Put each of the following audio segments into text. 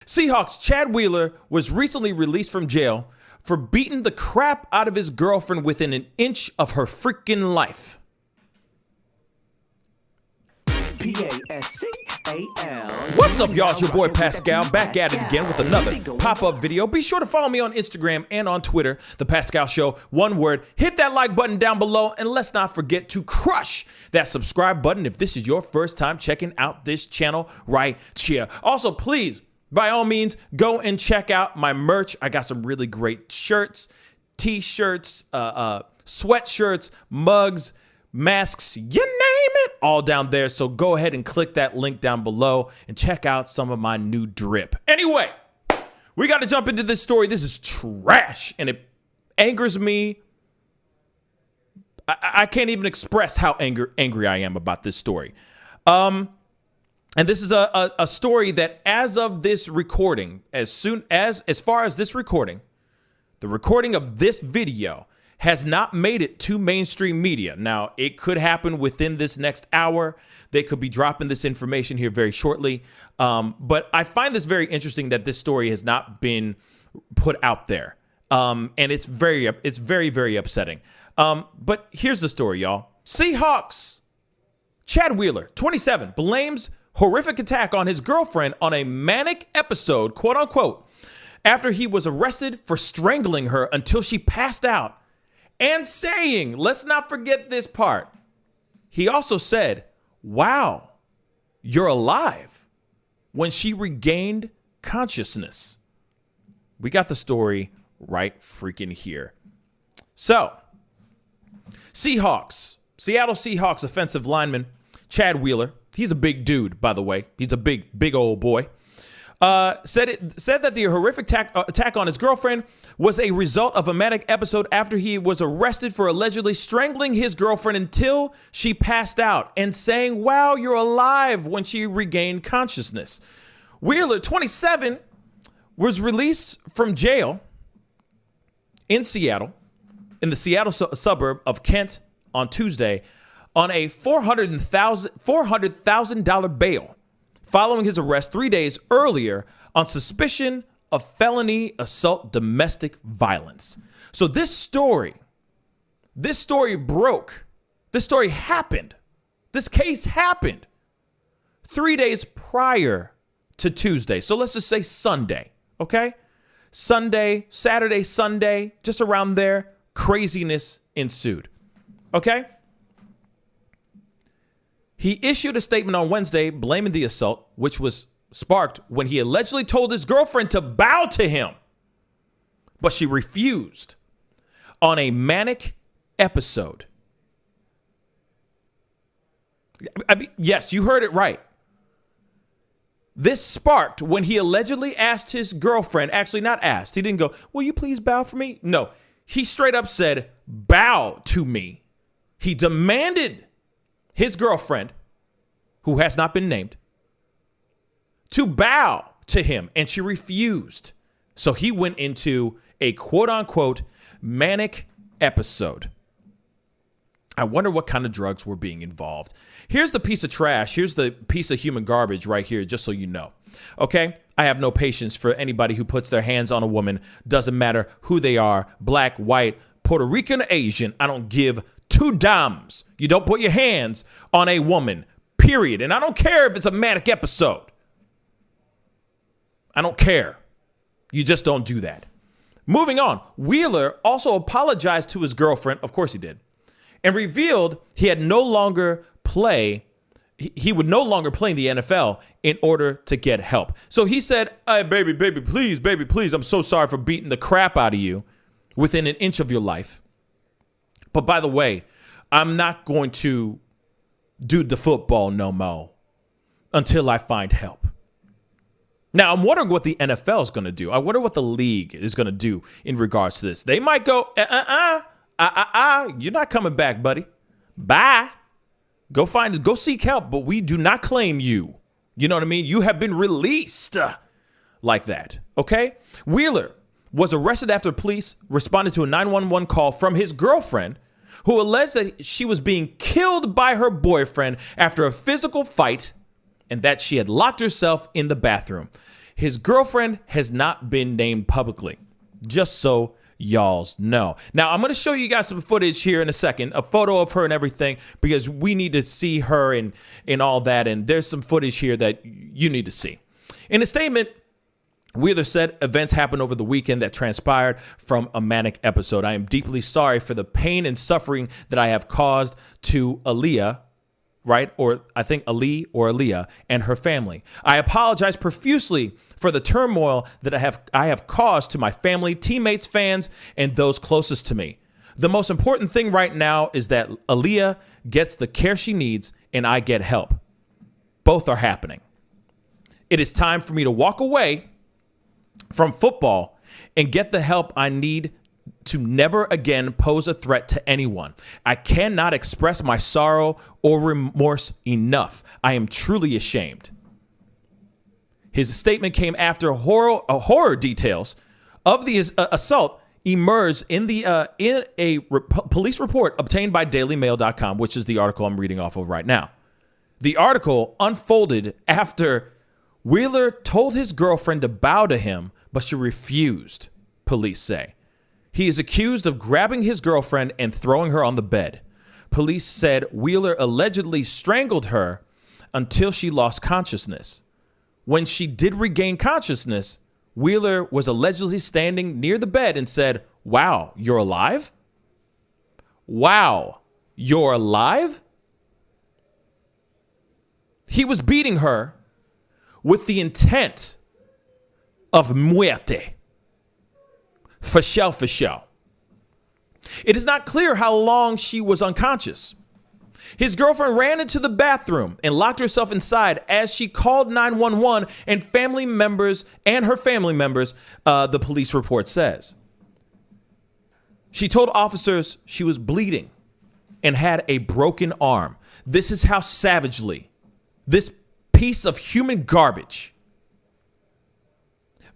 Seahawks Chad Wheeler was recently released from jail for beating the crap out of his girlfriend within an inch of her freaking life. Pascal. What's up, y'all? It's your boy Pascal, back at it again with another pop-up video. Be sure to follow me on Instagram and on Twitter, The Pascal Show, one word. Hit that like button down below, and let's not forget to crush that subscribe button if this is your first time checking out this channel right here. Also, please, by all means, go and check out my merch. I got some really great shirts, t-shirts, sweatshirts, mugs, masks, you name it, all down there. So go ahead and click that link down below and check out some of my new drip. Anyway, we got to jump into this story. This is trash, and it angers me. I can't even express how angry I am about this story. And this is a story that, as of this recording, as far as this recording, the recording of this video has not made it to mainstream media. Now, it could happen within this next hour. They could be dropping this information here very shortly. But I find this very interesting that this story has not been put out there. And it's very, very upsetting. But here's the story, y'all. Seahawks Chad Wheeler, 27, blames horrific attack on his girlfriend on a manic episode, quote unquote, after he was arrested for strangling her until she passed out. And saying, let's not forget this part, he also said, "Wow, you're alive," when she regained consciousness. We got the story right freaking here. So, Seattle Seahawks offensive lineman Chad Wheeler, he's a big dude, by the way. He's a big old boy. Said that the horrific attack on his girlfriend was a result of a manic episode after he was arrested for allegedly strangling his girlfriend until she passed out, and saying, "Wow, you're alive," when she regained consciousness. Wheeler, 27, was released from jail in Seattle, in the Seattle suburb of Kent, on Tuesday on a $400,000 bail, following his arrest 3 days earlier on suspicion of felony assault domestic violence. So this story broke. This story happened. This case happened 3 days prior to Tuesday. So let's just say Sunday, okay? Saturday, Sunday, just around there, craziness ensued, okay? He issued a statement on Wednesday blaming the assault, which was sparked when he allegedly told his girlfriend to bow to him, but she refused on a manic episode. I mean, yes, you heard it right. This sparked when he allegedly asked his girlfriend, actually not asked, he didn't go, "Will you please bow for me?" No, he straight up said, "Bow to me." He demanded his girlfriend, who has not been named, to bow to him, and she refused. So he went into a quote-unquote manic episode. I wonder what kind of drugs were being involved. Here's the piece of trash. Here's the piece of human garbage right here, just so you know. Okay? I have no patience for anybody who puts their hands on a woman. Doesn't matter who they are, black, white, Puerto Rican, Asian. I don't give two dams. You don't put your hands on a woman, period. And I don't care if it's a manic episode. I don't care. You just don't do that. Moving on, Wheeler also apologized to his girlfriend, of course he did, and revealed he would no longer play in the NFL in order to get help. So he said, "Hey, baby, please, I'm so sorry for beating the crap out of you within an inch of your life. But by the way, I'm not going to do the football no more until I find help." Now, I'm wondering what the NFL is going to do. I wonder what the league is going to do in regards to this. They might go, you're not coming back, buddy. Bye. Go seek help, but we do not claim you. You know what I mean? You have been released like that, okay? Wheeler was arrested after police responded to a 911 call from his girlfriend, who alleged that she was being killed by her boyfriend after a physical fight and that she had locked herself in the bathroom. His girlfriend has not been named publicly, just so y'all's know. Now, I'm going to show you guys some footage here in a second, a photo of her and everything, because we need to see her and all that. And there's some footage here that you need to see. In a statement, Wheeler said events happened over the weekend that transpired from a manic episode. I am deeply sorry for the pain and suffering that I have caused to Aaliyah, right? Or I think Ali or Aaliyah and her family. I apologize profusely for the turmoil that I have caused to my family, teammates, fans, and those closest to me. The most important thing right now is that Aaliyah gets the care she needs and I get help. Both are happening. It is time for me to walk away from football and get the help I need to never again pose a threat to anyone. I cannot express my sorrow or remorse enough. I am truly ashamed. His statement came after horror details of the assault emerged in a police report obtained by dailymail.com, which is the article I'm reading off of right now. The article unfolded after Wheeler told his girlfriend to bow to him, but she refused, police say. He is accused of grabbing his girlfriend and throwing her on the bed. Police said Wheeler allegedly strangled her until she lost consciousness. When she did regain consciousness, Wheeler was allegedly standing near the bed and said, "Wow, you're alive? Wow, you're alive?" He was beating her with the intent of muerte. For show. It is not clear how long she was unconscious. His girlfriend ran into the bathroom and locked herself inside as she called 911 and her family members, the police report says. She told officers she was bleeding and had a broken arm. This is how savagely this piece of human garbage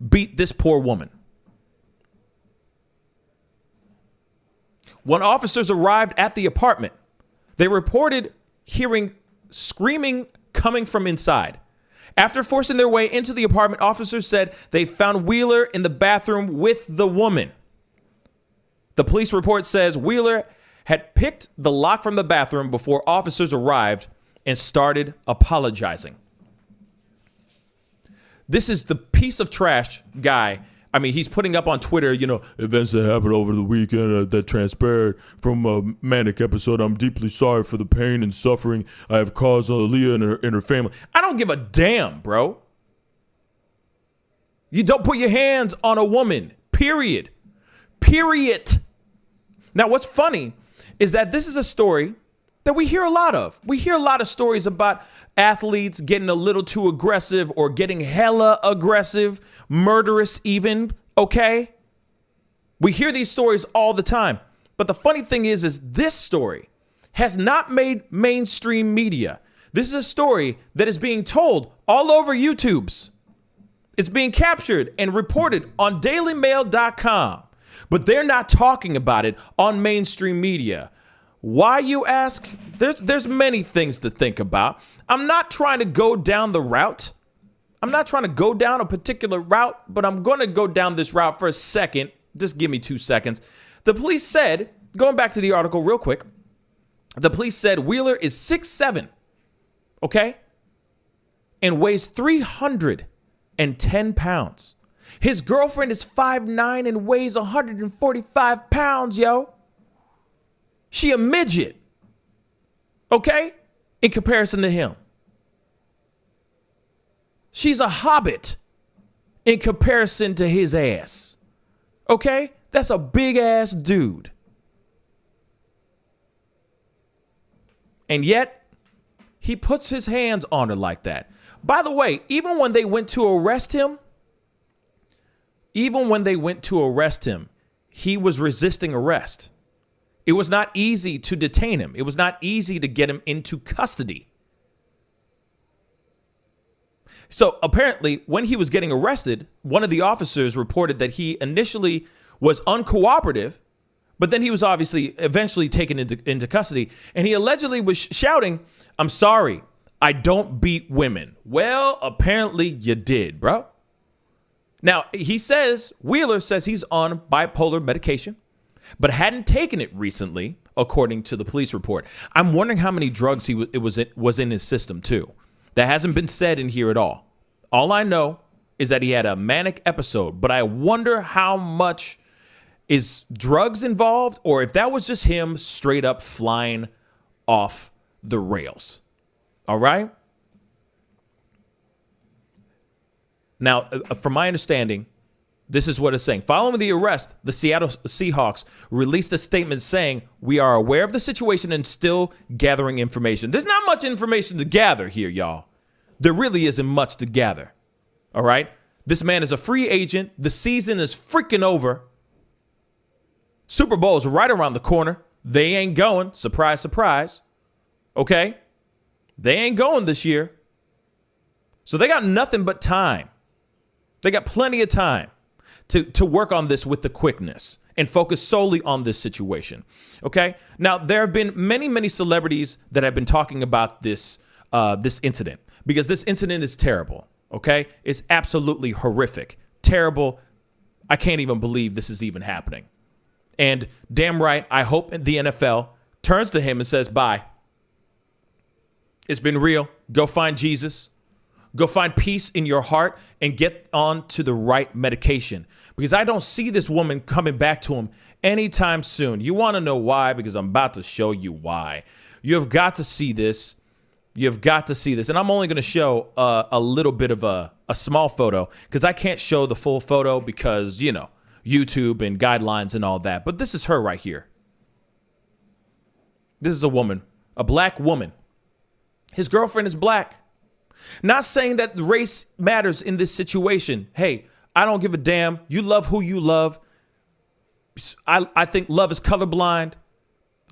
beat this poor woman. When officers arrived at the apartment, they reported hearing screaming coming from inside. After forcing their way into the apartment, officers said they found Wheeler in the bathroom with the woman. The police report says Wheeler had picked the lock from the bathroom before officers arrived and started apologizing. This is the piece of trash guy. I mean, he's putting up on Twitter, events that happened over the weekend that transpired from a manic episode. I'm deeply sorry for the pain and suffering I have caused Aaliyah and her family. I don't give a damn, bro. You don't put your hands on a woman, period. Now, what's funny is that this is a story that we hear a lot of. We hear a lot of stories about athletes getting a little too aggressive or getting hella aggressive, murderous even, okay? We hear these stories all the time. But the funny thing is this story has not made mainstream media. This is a story that is being told all over YouTube's. It's being captured and reported on dailymail.com, but they're not talking about it on mainstream media. Why, you ask? There's many things to think about. I'm not trying to go down the route. I'm not trying to go down a particular route, but I'm going to go down this route for a second. Just give me 2 seconds. The police said, going back to the article real quick, the police said Wheeler is 6'7", okay? And weighs 310 pounds. His girlfriend is 5'9" and weighs 145 pounds, yo. She a midget, okay, in comparison to him. She's a hobbit in comparison to his ass, okay? That's a big-ass dude. And yet, he puts his hands on her like that. By the way, even when they went to arrest him, he was resisting arrest. It was not easy to detain him. It was not easy to get him into custody. So apparently, when he was getting arrested, one of the officers reported that he initially was uncooperative, but then he was eventually taken into custody. And he allegedly was shouting, "I'm sorry, I don't beat women." Well, apparently you did, bro. Now, Wheeler says he's on bipolar medication, but hadn't taken it recently, according to the police report. I'm wondering how many drugs was in his system, too. That hasn't been said in here at all. All I know is that he had a manic episode, but I wonder how much is drugs involved, or if that was just him straight up flying off the rails. All right? Now, from my understanding, this is what it's saying. Following the arrest, the Seattle Seahawks released a statement saying, "We are aware of the situation and still gathering information." There's not much information to gather here, y'all. There really isn't much to gather. All right? This man is a free agent. The season is freaking over. Super Bowl is right around the corner. They ain't going. Surprise, surprise. Okay? They ain't going this year. So they got nothing but time. They got plenty of time to work on this with the quickness and focus solely on this situation. Okay? Now, there have been many, many celebrities that have been talking about this incident, because this incident is terrible. Okay? It's absolutely horrific. Terrible. I can't even believe this is even happening. And damn right, I hope the NFL turns to him and says, bye. It's been real. Go find Jesus. Go find peace in your heart and get on to the right medication, because I don't see this woman coming back to him anytime soon. You want to know why? Because I'm about to show you why. You have got to see this. You've got to see this. And I'm only going to show a little bit of a small photo, because I can't show the full photo because, you know, YouTube and guidelines and all that. But this is her right here. This is a woman, a black woman. His girlfriend is black. Not saying that race matters in this situation. Hey, I don't give a damn. You love who you love. I think love is colorblind.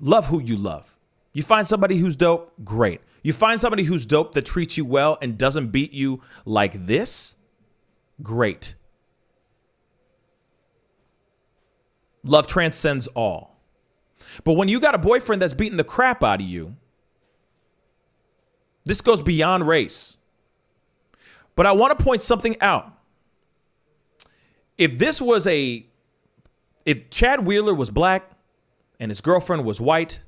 Love who you love. You find somebody who's dope, great. You find somebody who's dope that treats you well and doesn't beat you like this, great. Love transcends all. But when you got a boyfriend that's beating the crap out of you, this goes beyond race. But I want to point something out. If Chad Wheeler was black and his girlfriend was white,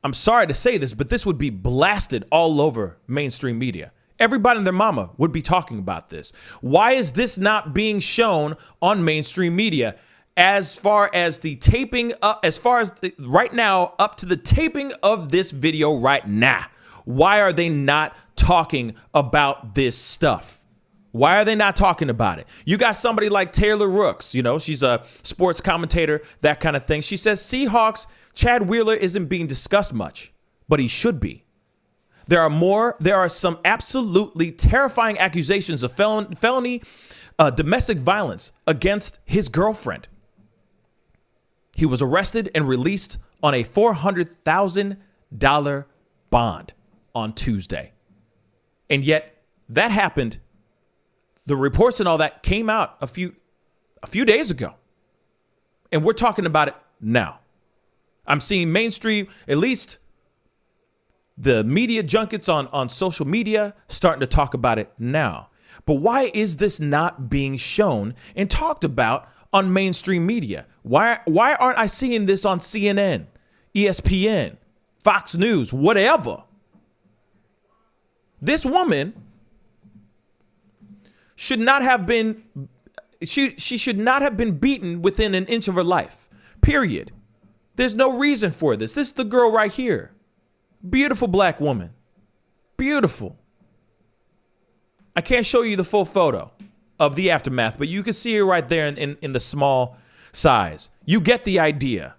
I'm sorry to say this, but this would be blasted all over mainstream media. Everybody and their mama would be talking about this. Why is this not being shown on mainstream media? As far as the taping, right now, up to the taping of this video right now, why are they not talking about this stuff? Why are they not talking about it? You got somebody like Taylor Rooks, you know, she's a sports commentator, that kind of thing. She says Seahawks, Chad Wheeler isn't being discussed much, but he should be. There are some absolutely terrifying accusations of felony domestic violence against his girlfriend. He was arrested and released on a $400,000 bond on Tuesday. And yet that happened. The reports and all that came out a few days ago. And we're talking about it now. I'm seeing mainstream, at least the media junkets on social media, starting to talk about it now. But why is this not being shown and talked about on mainstream media? Why aren't I seeing this on CNN, ESPN, Fox News, whatever? This woman should not have been, she should not have been beaten within an inch of her life, period. There's no reason for this. This is the girl right here. Beautiful black woman. Beautiful. I can't show you the full photo of the aftermath, but you can see her right there in the small size. You get the idea.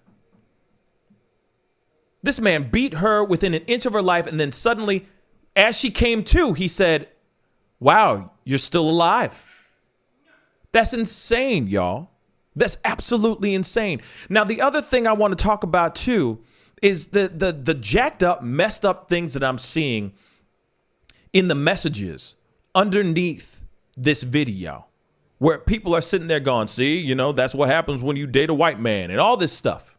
This man beat her within an inch of her life, and then suddenly, as she came to, he said, "Wow, you're still alive." That's insane, y'all. That's absolutely insane. Now, the other thing I want to talk about, too, is the jacked up, messed up things that I'm seeing in the messages underneath this video, where people are sitting there going, see, you know, that's what happens when you date a white man and all this stuff.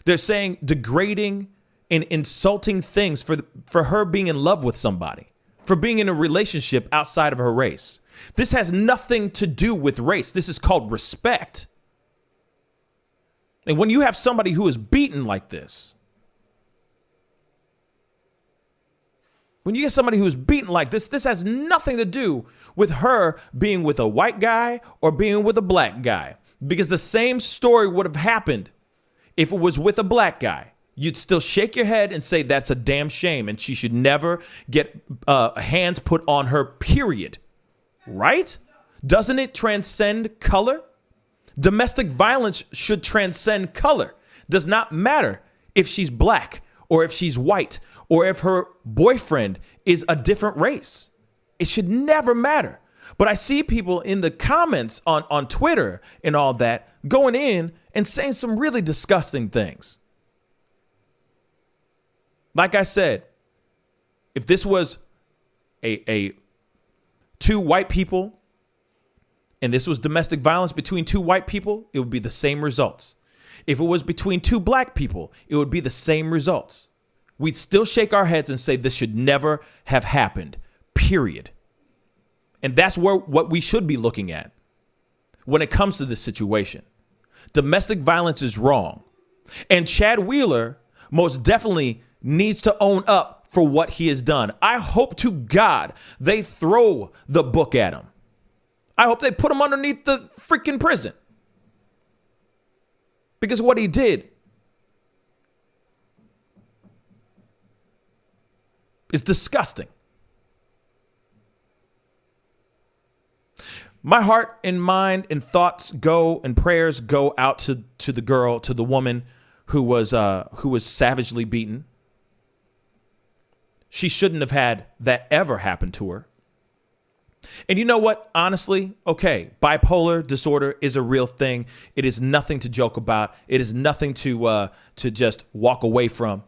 They're saying degrading and insulting things for her being in love with somebody, for being in a relationship outside of her race. This has nothing to do with race. This is called respect. And when you have somebody who is beaten like this, when you get somebody who is beaten like this has nothing to do with her being with a white guy or being with a black guy. Because the same story would have happened if it was with a black guy. You'd still shake your head and say that's a damn shame and she should never get hands put on her, period. Right? Doesn't it transcend color? Domestic violence should transcend color. Does not matter if she's black or if she's white or if her boyfriend is a different race. It should never matter. But I see people in the comments on Twitter and all that going in and saying some really disgusting things. Like I said, if this was a two white people and this was domestic violence between two white people, it would be the same results. If it was between two black people, it would be the same results. We'd still shake our heads and say this should never have happened, period. And that's what we should be looking at when it comes to this situation. Domestic violence is wrong. And Chad Wheeler most definitely needs to own up for what he has done. I hope to God they throw the book at him. I hope they put him underneath the freaking prison. Because what he did is disgusting. My heart and mind and thoughts go and prayers go out to the girl, to the woman who was savagely beaten. She shouldn't have had that ever happen to her. And you know what? Honestly, okay, bipolar disorder is a real thing. It is nothing to joke about. It is nothing to just walk away from.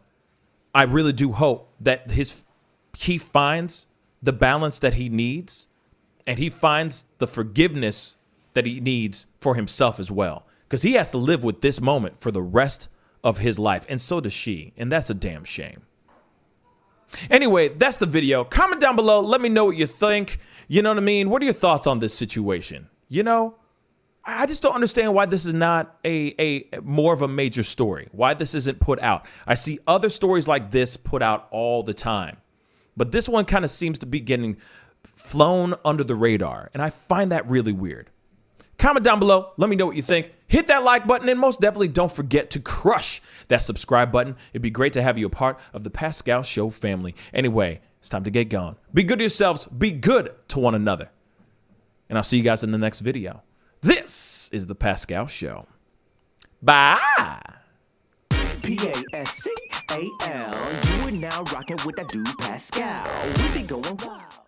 I really do hope that he finds the balance that he needs, and he finds the forgiveness that he needs for himself as well, because he has to live with this moment for the rest of his life, and so does she, and that's a damn shame. Anyway, that's the video. Comment down below. Let me know what you think. You know what I mean? What are your thoughts on this situation? You know, I just don't understand why this is not a more of a major story, why this isn't put out. I see other stories like this put out all the time, but this one kind of seems to be getting flown under the radar, and I find that really weird. Comment down below. Let me know what you think. Hit that like button, and most definitely don't forget to crush that subscribe button. It'd be great to have you a part of the Pascal Show family. Anyway, it's time to get going. Be good to yourselves. Be good to one another. And I'll see you guys in the next video. This is the Pascal Show. Bye. Pascal, you are now rocking with that dude Pascal. We be going wild.